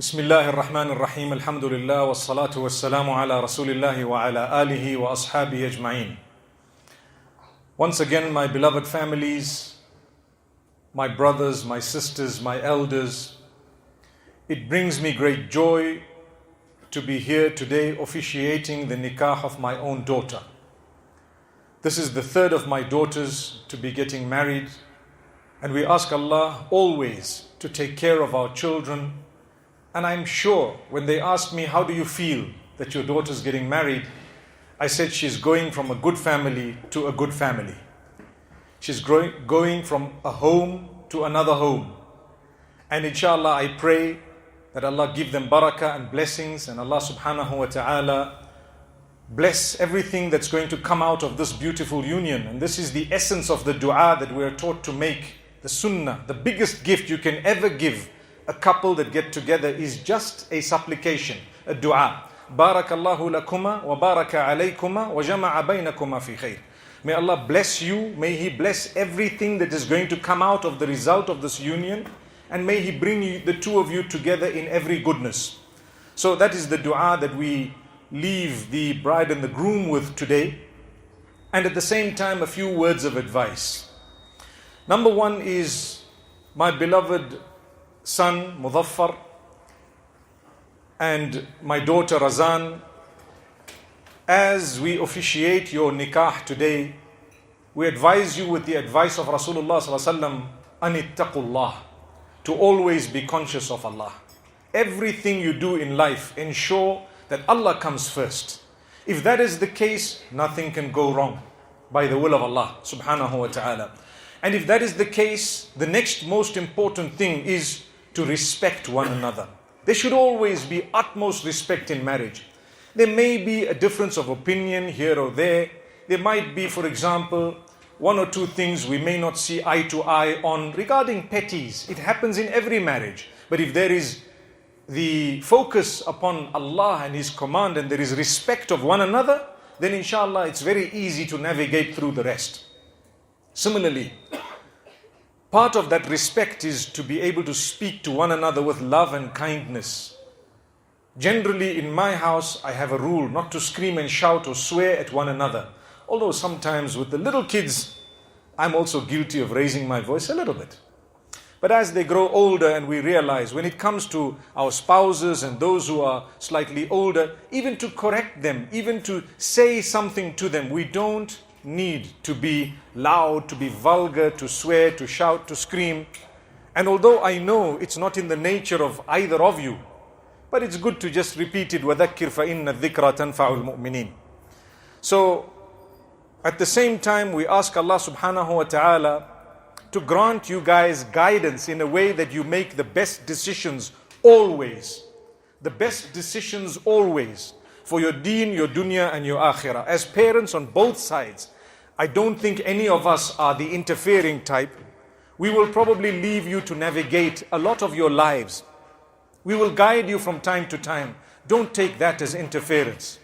بسم الله الرحمن الرحيم الحمد لله والصلاة والسلام على رسول الله وعلى آله وأصحابه أجمعين. Once again, my beloved families, my brothers, my sisters, my elders, it brings me great joy to be here today officiating the nikah of my own daughter. This is the third of my daughters to be getting married, and we ask Allah always to take care of our children. And I'm sure when they asked me, how do you feel that your daughter's getting married? I said she's going from a good family to a good family. She's going from a home to another home. And inshallah, I pray that Allah give them barakah and blessings, and Allah subhanahu wa ta'ala bless everything that's going to come out of this beautiful union. And this is the essence of the dua that we are taught to make, the sunnah. The biggest gift you can ever give a couple that get together is just a supplication, a dua. Barakallahu lakuma wa baraka alaykuma wa jama'a baynakuma fi khair. May Allah bless you. May He bless everything that is going to come out of the result of this union. And may He bring you, the two of you together in every goodness. So that is the dua that we leave the bride and the groom with today. And at the same time, a few words of advice. Number one is my beloved son Muzaffar and my daughter Razan, as we officiate your nikah today, we advise you with the advice of Rasulullah sallallahu alaihi wasallam, anittaqullah, to always be conscious of Allah. Everything you do in life, ensure that Allah comes first. If that is the case, nothing can go wrong by the will of Allah subhanahu wa ta'ala. And if that is the case, the next most important thing is to respect one another. There should always be utmost respect in marriage. There may be a difference of opinion here or there. There might be, for example, one or two things we may not see eye to eye on regarding petties. It happens in every marriage. But if there is the focus upon Allah and His command, and there is respect of one another, then inshallah it's very easy to navigate through the rest. Similarly, part of that respect is to be able to speak to one another with love and kindness. Generally in my house, I have a rule not to scream and shout or swear at one another. Although sometimes with the little kids, I'm also guilty of raising my voice a little bit. But as they grow older and we realize when it comes to our spouses and those who are slightly older, even to correct them, even to say something to them, we don't need to be loud, to be vulgar, to swear, to shout, to scream. And although I know it's not in the nature of either of you, but it's good to just repeat it, وَذَكِّرْ فَإِنَّ الذِّكْرَ تَنْفَعُ الْمُؤْمِنِينَ. So, at the same time, we ask Allah subhanahu wa ta'ala to grant you guys guidance in a way that you make the best decisions always. The best decisions always. For your deen, your dunya and your akhirah. As parents on both sides, I don't think any of us are the interfering type. We will probably leave you to navigate a lot of your lives. We will guide you from time to time. Don't take that as interference.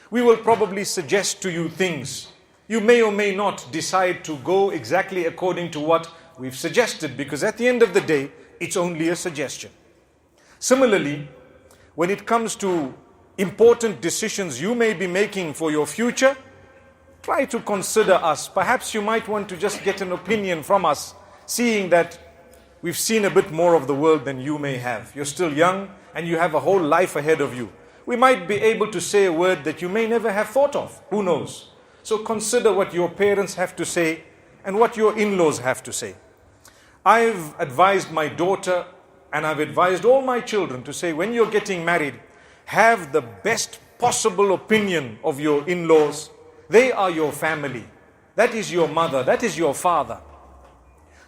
We will probably suggest to you things. You may or may not decide to go exactly according to what we've suggested, because at the end of the day, it's only a suggestion. Similarly, when it comes to important decisions you may be making for your future, try to consider us. Perhaps you might want to just get an opinion from us, seeing that we've seen a bit more of the world than you may have. You're still young and you have a whole life ahead of you. We might be able to say a word that you may never have thought of. Who knows? So consider what your parents have to say and what your in-laws have to say. I've advised my daughter and I've advised all my children to say, when you're getting married, have the best possible opinion of your in-laws. They are your family. That is your mother. That is your father.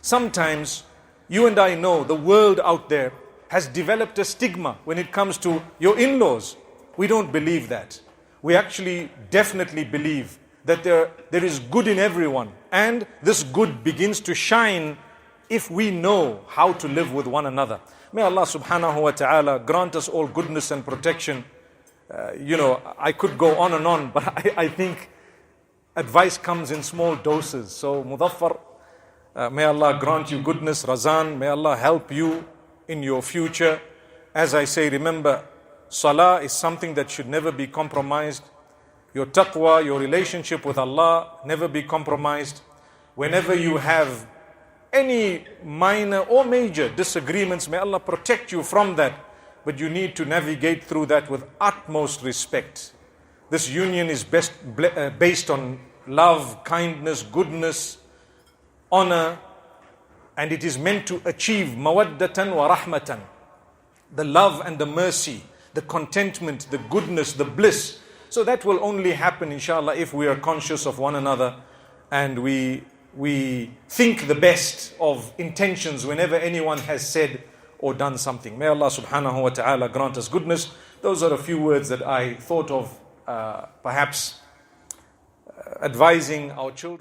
Sometimes you and I know the world out there has developed a stigma when it comes to your in-laws. We don't believe that. We actually definitely believe that there is good in everyone. And this good begins to shine if we know how to live with one another. May Allah subhanahu wa ta'ala grant us all goodness and protection. I could go on and on, but I think advice comes in small doses. So Muzaffar, may Allah grant you goodness. Razan, may Allah help you in your future. as I say, remember, salah is something that should never be compromised. Your taqwa, your relationship with Allah, never be compromised. Whenever you have any minor or major disagreements, may Allah protect you from that. But you need to navigate through that with utmost respect. This union is based on love, kindness, goodness, honor, and it is meant to achieve mawaddatan wa rahmatan, the love and the mercy, the contentment, the goodness, the bliss. So that will only happen, inshallah, if we are conscious of one another and we think the best of intentions whenever anyone has said or done something. May Allah subhanahu wa ta'ala grant us goodness. Those are a few words that I thought of perhaps advising our children.